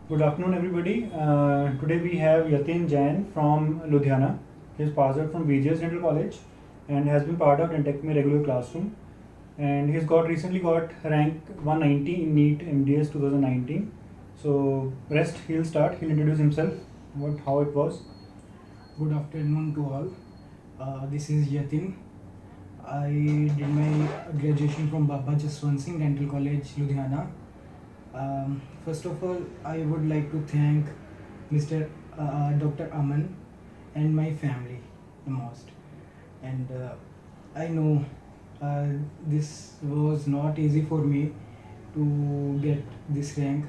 Good afternoon, everybody. Today we have Yatin Jain from Ludhiana. He is passed out from BGS Dental College and has been part of Dentecmy regular classroom. And he's got recently got rank 190 in NEET MDS 2019. So rest, he'll start. He'll introduce himself, how it was. Good afternoon to all. This is Yatin. I did my graduation from Baba Jaswant Singh Dental College, Ludhiana. First of all, I would like to thank Mr. Dr. Aman and my family the most. And I know this was not easy for me to get this rank.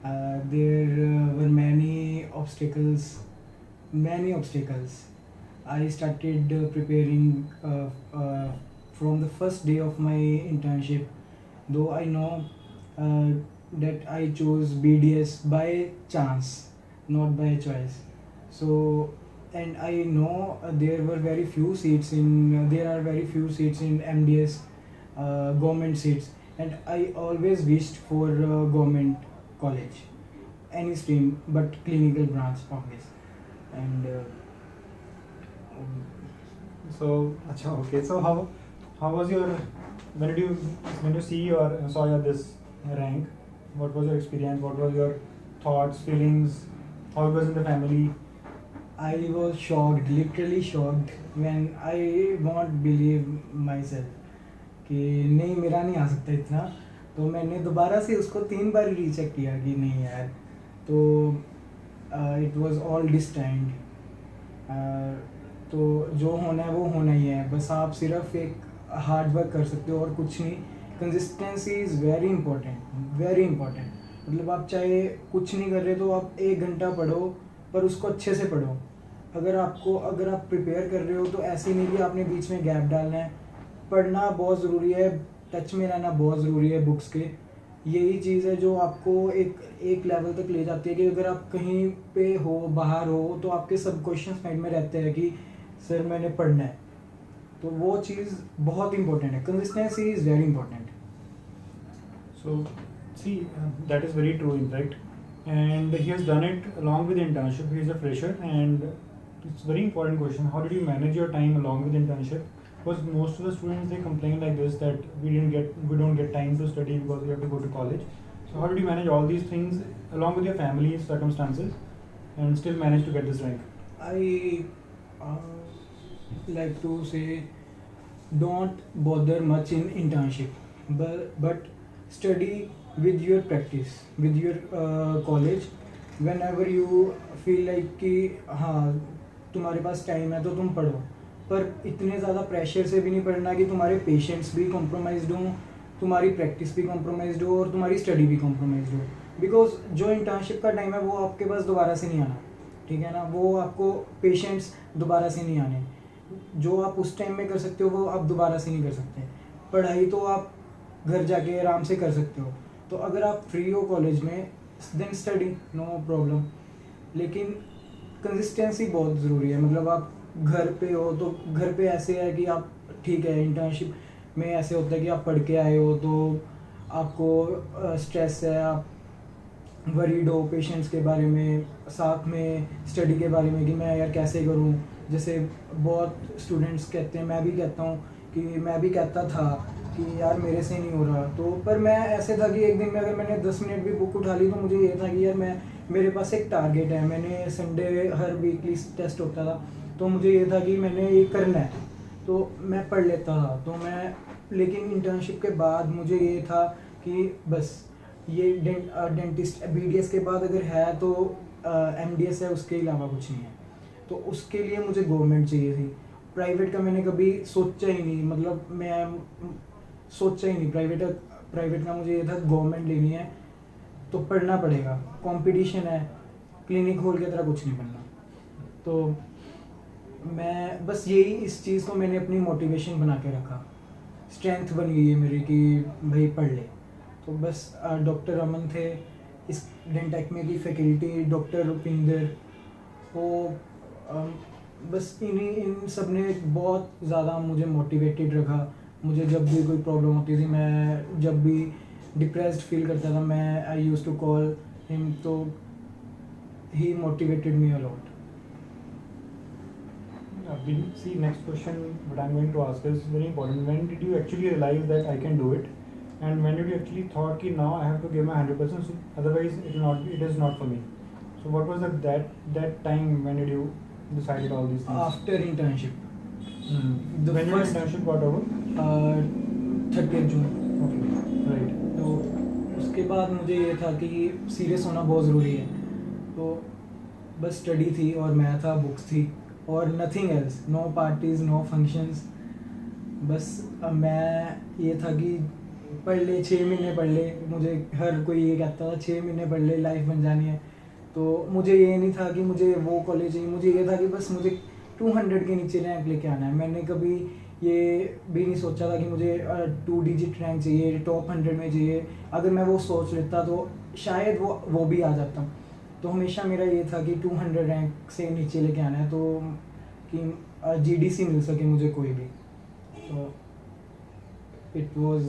There were many obstacles. I started preparing from the first day of my internship, though I know that I chose BDS by chance, not by choice. So, and I know there are very few seats in MDS, government seats, and I always wished for government college, any stream but clinical branch always. And So, acha, okay. So how was your when you saw your this rank? What was your experience? What was your thoughts, feelings? How it was in the family? I was shocked, literally shocked, when I won't believe myself कि नहीं, मेरा नहीं आ सकता इतना. तो मैंने दोबारा से उसको 3 बार रीचेक किया कि नहीं यार. तो इट वाज ऑल डिस्टाइंड. तो जो होना है वो होना ही है. बस आप सिर्फ एक हार्ड वर्क कर सकते हो और कुछ नहीं. Consistency is very important. मतलब आप चाहे कुछ नहीं कर रहे तो आप 1 घंटा पढ़ो, पर उसको अच्छे से पढ़ो. अगर आप प्रिपेयर कर रहे हो तो ऐसे नहीं कि आपने बीच में गैप डालना है. पढ़ना बहुत ज़रूरी है, टच में रहना बहुत ज़रूरी है बुक्स के. यही चीज़ है जो आपको एक लेवल तक ले जाती है कि अगर आप कहीं पे हो, बाहर हो, तो आपके सब क्वेश्चंस माइंड में रहते हैं कि सर मैंने पढ़ना है. तो वो चीज़ बहुत इंपॉर्टेंट है. Consistency is very important. So, see, that is very true, in fact. And he has done it along with internship. He is a fresher, and it's a very important question. How did you manage your time along with internship? Because most of the students, they complain like this, that we don't get time to study because we have to go to college. So how did you manage all these things along with your family circumstances and still manage to get this rank? I like to say, don't bother much in internship, but study with your practice, with your college. Whenever you feel like कि हाँ तुम्हारे पास time है तो तुम पढ़ो, पर इतने ज़्यादा प्रेशर से भी नहीं पढ़ना कि तुम्हारे पेशेंट्स भी कॉम्प्रोमाइज़्ड हों, तुम्हारी प्रैक्टिस भी कॉम्प्रोमाइज़्ड हो और तुम्हारी स्टडी भी कॉम्प्रोमाइज़्ड हो. बिकॉज जो इंटर्नशिप का टाइम है वो आपके पास दोबारा से नहीं आना. ठीक है ना. वो आपको पेशेंट्स दोबारा से नहीं आने. जो आप उस टाइम में कर सकते हो वो आप दोबारा से नहीं कर सकते. पढ़ाई तो आप घर जाके आराम से कर सकते हो. तो अगर आप फ्री हो कॉलेज में, देन स्टडी, नो प्रॉब्लम. लेकिन कंसिस्टेंसी बहुत ज़रूरी है. मतलब आप घर पे हो तो घर पे ऐसे है कि आप ठीक है, इंटर्नशिप में ऐसे होता है कि आप पढ़ के आए हो तो आपको स्ट्रेस है, आप वरीड हो पेशेंट्स के बारे में, साथ में स्टडी के बारे में कि मैं यार कैसे करूं. जैसे बहुत स्टूडेंट्स कहते हैं, मैं भी कहता हूं कि मैं भी कहता था कि यार मेरे से नहीं हो रहा. तो पर मैं ऐसे था कि एक दिन में अगर मैंने 10 मिनट भी बुक उठा ली तो मुझे ये था कि यार मेरे पास एक टारगेट है. मैंने संडे हर वीकली टेस्ट होता था तो मुझे ये था कि मैंने ये करना है, तो मैं पढ़ लेता था. लेकिन इंटर्नशिप के बाद मुझे ये था कि बस ये डेंटिस्ट BDS के बाद अगर है तो MDS है, उसके अलावा कुछ नहीं है. तो उसके लिए मुझे गवर्नमेंट चाहिए थी. प्राइवेट का मैंने कभी सोचा ही नहीं. मतलब मैं सोचा ही नहीं प्राइवेट का. मुझे ये था गवर्नमेंट लेनी है तो पढ़ना पड़ेगा. कंपटीशन है, क्लिनिक होल की तरह कुछ नहीं बनना. तो मैं बस यही इस चीज़ को मैंने अपनी मोटिवेशन बना के रखा. स्ट्रेंथ बन गई है मेरी कि भाई पढ़ ले. तो बस डॉक्टर अमन थे, इस डेंटेक्मी की फैकल्टी, डॉक्टर रुपिंदर, वो बस इन सब ने बहुत ज़्यादा मुझे मोटिवेटेड रखा. मुझे जब भी कोई प्रॉब्लम होती थी, मैं जब भी डिप्रेस्ड फील करता था, मैं I use to call him, so he motivated me a lot. See, next question what I'm going to ask is very important. When did you actually realize that I can do it, and when did you actually thought कि now I have to give my 100%, so otherwise it is not for me? So what was that time when did you decided all these things? After internship, the when your first- internship got over? 30th June. Okay, right. तो उसके बाद मुझे ये था कि serious होना बहुत ज़रूरी है, तो बस स्टडी थी और मैं था, बुक्स थी और nothing else, no parties, no functions. बस अब मैं ये था कि पढ़ ले, 6 महीने पढ़ ले। मुझे हर कोई ये कहता था 6 महीने पढ़ ले, लाइफ बन जानी है। तो मुझे ये नहीं था कि मुझे वो कॉलेज चाहिए, मुझे ये था कि बस मुझे 200 के नीचे रैंक लेके आना है। मैंने कभी ये भी नहीं सोचा था कि मुझे 2 डिजिट रैंक चाहिए, टॉप 100 में चाहिए। अगर मैं वो सोच लेता तो शायद वो भी आ जाता। तो हमेशा मेरा ये था कि 200 रैंक से नीचे लेके आना है, तो कि जीडीसी मिल सके मुझे कोई भी। तो it was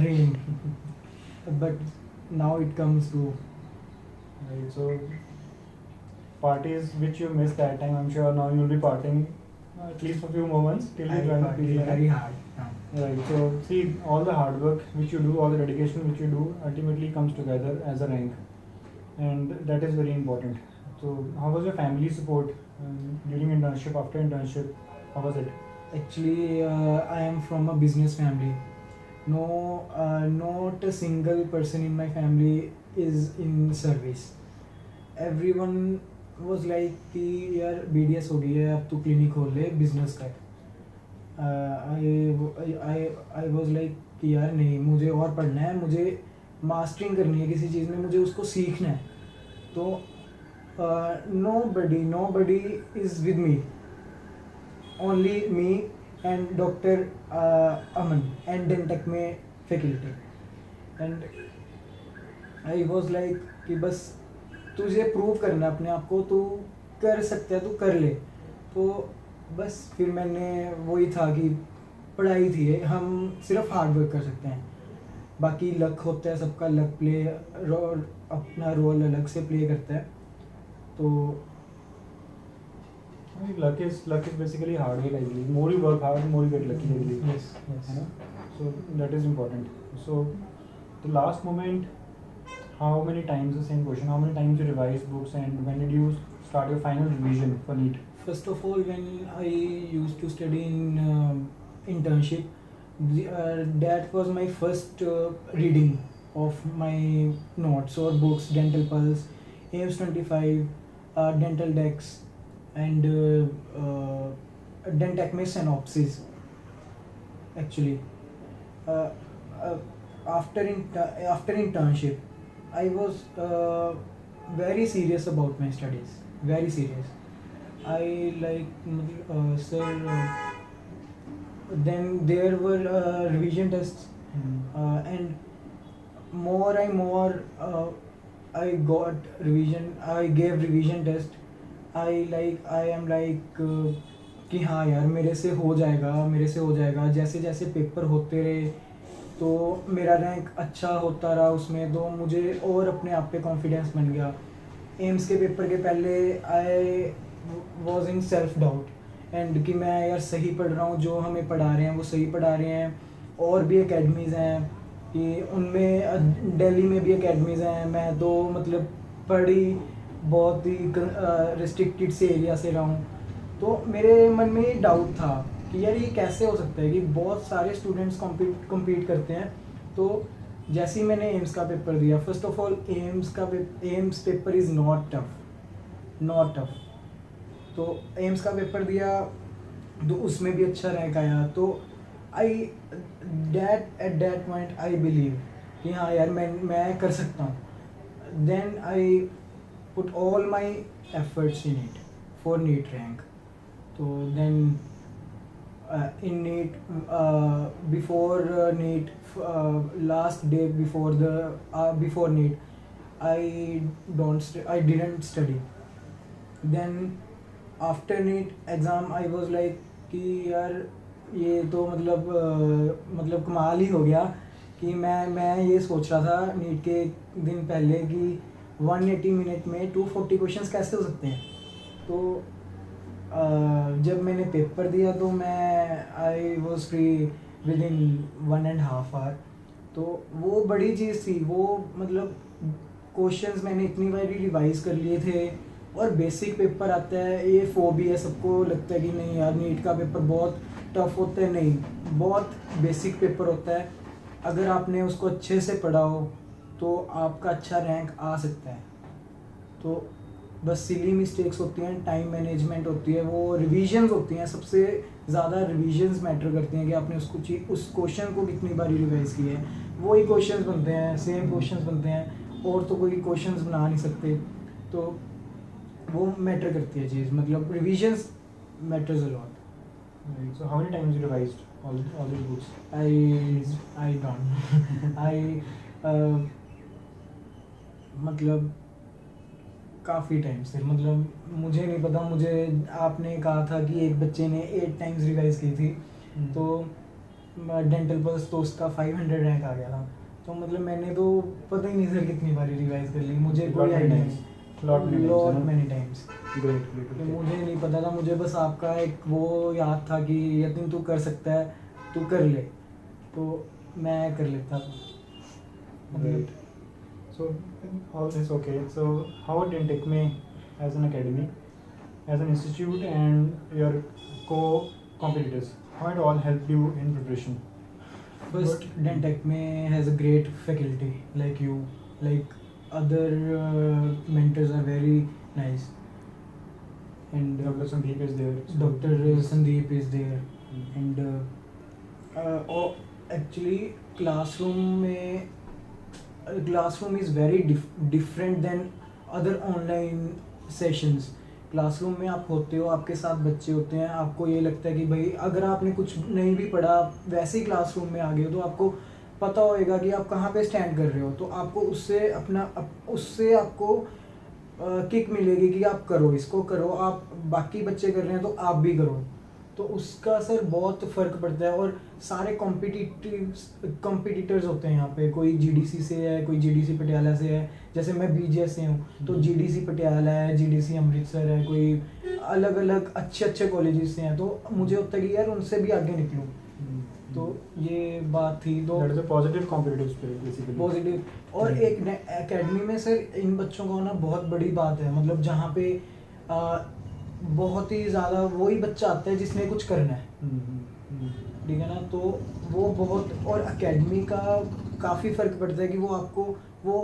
dream, but now it comes true. Right. So parties which you missed that time, I'm sure now you'll be partying at least for a few moments till you join the PG. very hard. Right. So see, all the hard work which you do, all the dedication which you do, ultimately comes together as a rank, and that is very important. So how was your family support during internship, after internship? How was it? Actually, I am from a business family. No, not a single person in my family is in service. Everyone was like कि यार BDS हो गई है, अब तू clinic खोल ले, business कर। I was like कि यार नहीं, मुझे और पढ़ना है, मुझे मास्टरिंग करनी है किसी चीज़ में, मुझे उसको सीखना है। तो nobody is with me, only me and Dr. Aman and Dentech में faculty. And I was like कि बस तुझे प्रूव करना अपने आप को, तू कर सकता है, तू कर ले। तो बस फिर मैंने वही था कि पढ़ाई थी, हम सिर्फ हार्ड वर्क कर सकते हैं, बाकी लक होता है सबका, लक अपना रोल अलग से प्ले करता है। तो I mean, luck is basically hard work. I believe more you work hard, more you get lucky. I believe. yes. You know? So that is important. So the last moment, how many times, the same question, how many times you revised books, and when did you start your final revision for NEET? First of all, when I used to study in internship, that was my first reading of my notes or books, Dental Pulse, AIMS 25, Dental Dex, and Dentech में synopsis. Actually, after internship, I was very serious about my studies. Very serious. I like then there were revision tests, and more and more I got revision. I gave revision test. I am like कि हाँ यार मेरे से हो जाएगा। जैसे जैसे paper होते रहे तो मेरा रैंक अच्छा होता रहा उसमें, तो मुझे और अपने आप पे कॉन्फिडेंस बन गया। एम्स के पेपर के पहले I was in self doubt, and कि मैं यार सही पढ़ रहा हूँ, जो हमें पढ़ा रहे हैं वो सही पढ़ा रहे हैं। और भी एकेडमीज़ हैं कि उनमें दिल्ली में भी एकेडमीज़ हैं, मैं तो मतलब पढ़ी बहुत ही रिस्ट्रिक्टेड से एरिया से रहा हूँ। तो मेरे मन में ये डाउट था कि यार ये कैसे हो सकता है कि बहुत सारे स्टूडेंट्स कम्पीट करते हैं। तो जैसे ही मैंने एम्स का पेपर दिया, first of all AIIMS paper is not tough. तो एम्स का पेपर दिया तो उसमें भी अच्छा रैंक आया। तो at that point I believe कि हाँ यार मैं कर सकता हूँ। Then I put all my efforts in it for NEET rank. तो then in NEET, before NEET, last day before NEET, I didn't study. Then after NEET exam I was like कि यार ये तो मतलब कमाल ही हो गया कि मैं ये सोच रहा था नीट के एक दिन पहले कि 180 मिनट में 240 क्वेश्चंस कैसे हो सकते हैं। तो जब मैंने पेपर दिया तो मैं I was free within 1.5 hour. तो वो बड़ी चीज़ थी, वो मतलब क्वेश्चंस मैंने इतनी बार रिवाइज कर लिए थे और बेसिक पेपर आता है। ये फोबी है, सबको लगता है कि नहीं यार नीट का पेपर बहुत टफ होता है, नहीं, बहुत बेसिक पेपर होता है। अगर आपने उसको अच्छे से पढ़ा हो तो आपका अच्छा रैंक आ सकता है। तो बस सिली मिस्टेक्स होती हैं, टाइम मैनेजमेंट होती है, वो रिविजन्स होती हैं, सबसे ज़्यादा रिविजन्स मैटर करती हैं कि आपने उस क्वेश्चन को कितनी बार रिवाइज किया है। वही क्वेश्चंस बनते हैं, सेम क्वेश्चंस बनते हैं, और तो कोई क्वेश्चंस बना नहीं सकते। तो वो मैटर करती है चीज़, मतलब revisions matters a lot. Right. So how many times you revised all these books? I don't मतलब काफ़ी टाइम से, मतलब मुझे नहीं पता, मुझे आपने कहा था कि एक बच्चे ने 8 टाइम्स रिवाइज की थी, तो डेंटल पल्स तो उसका 500 रैंक आ गया था। तो मतलब मैंने तो पता ही नहीं सर कितनी बारी रिवाइज कर ली, मुझे कोई आइडिया नहीं। Lot many times. तो मुझे नहीं पता था, मुझे बस आपका एक वो याद था कि यतिन तू कर सकता है, तू कर ले, तो मैं कर लेता था। Great. So all this okay. So how did Techme as an academy, as an institute, and your co-competitors, how it all helped you in preparation? First, Dentec में has a great faculty like you, like other mentors are very nice, and Dr. Sandeep is there. Dr. Sandeep is there, and actually classroom is very different than other online sessions. Classroom में आप होते हो, आपके साथ बच्चे होते हैं, आपको ये लगता है कि भाई अगर आपने कुछ नहीं भी पढ़ा, वैसे ही क्लासरूम में आ गए हो तो आपको पता होएगा कि आप कहाँ पे स्टैंड कर रहे हो, तो आपको उससे आपको किक मिलेगी कि आप करो, इसको करो, आप बाकी बच्चे कर रहे हैं तो आप भी करो। तो उसका सर बहुत फ़र्क पड़ता है। और सारे कॉम्पिटिटर्स होते हैं यहाँ पे, कोई जीडीसी से है, कोई जीडीसी पटियाला से है, जैसे मैं बीजेएस से हूँ तो जीडीसी पटियाला है, जीडीसी अमृतसर है, कोई अलग अलग अच्छे कॉलेजेस से हैं, तो मुझे होता है कि यार उनसे भी आगे निकलूँ। तो ये बात थी। तो that is a positive competitive spirit basically. Positive. और एक एकेडमी में सर इन बच्चों का होना बहुत बड़ी बात है, मतलब जहाँ पे बहुत ही ज़्यादा वही बच्चा आता है जिसने कुछ करना है, ठीक है ना। तो वो बहुत, और एकेडमी का काफ़ी फ़र्क पड़ता है कि वो आपको वो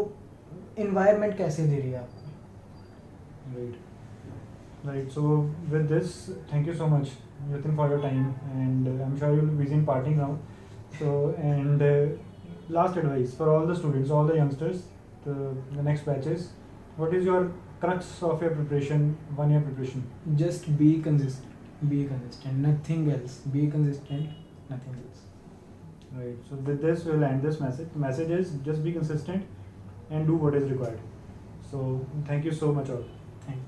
इन्वायरमेंट कैसे दे रही है आपको। Right. So with this, thank you so much, Yatin, for your time, and I'm sure you'll be busy in partying now. So and last advice for all the students, all the youngsters, the next batches. What is your crux of your preparation, 1 year preparation? Just be consistent, nothing else. Be consistent, nothing else. Right. So with this, we'll end this message. The message is just be consistent and do what is required. So thank you so much all. Thank you.